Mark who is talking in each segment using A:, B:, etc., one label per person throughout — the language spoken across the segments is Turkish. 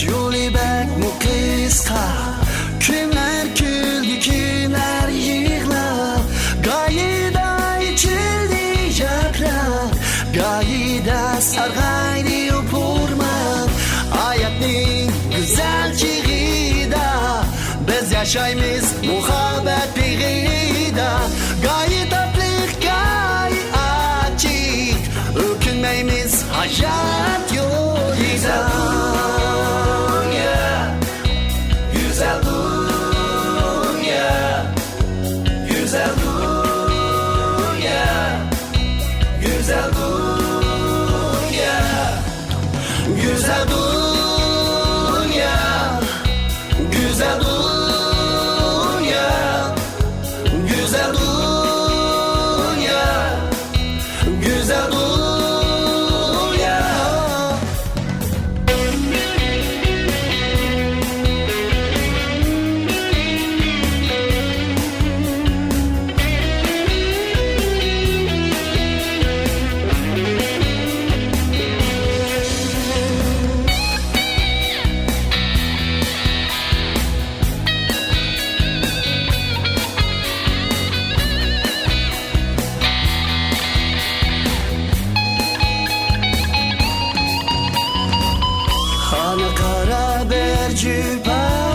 A: Yolu bek mukliska. Kimler güldü, kimler yığla. Gayda içildi yakra. Gayda sargaydı upurma. Hayatın güzel çiğida. Biz yaşayımız muhabbet birida. Gayet tatlık, gayet açık. Ökünmeyimiz hayat yolunda. Güzel dünya, güzel dünya, güzel dünya, güzel dünya, güzel dünya, güzel dünya, güzel dünya. Ana kara bercü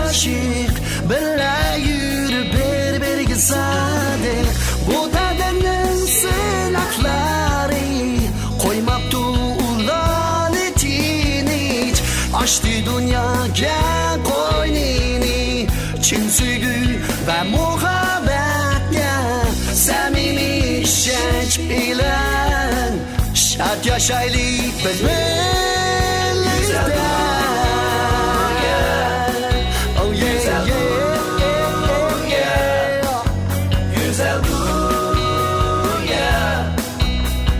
A: aşık. Bella yürü berberi sadık. Bu tadanın sınakları koymaptı ulanetini hiç. Açtı dünyaya koynini. Çin sügü ve muhabbetle samimi şenç ilan. Şart yaşaylık biz birlikte. Oh yeah, yeah, yeah. Güzel dünya,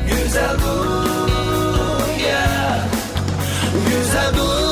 A: güzel dünya, güzel dünya.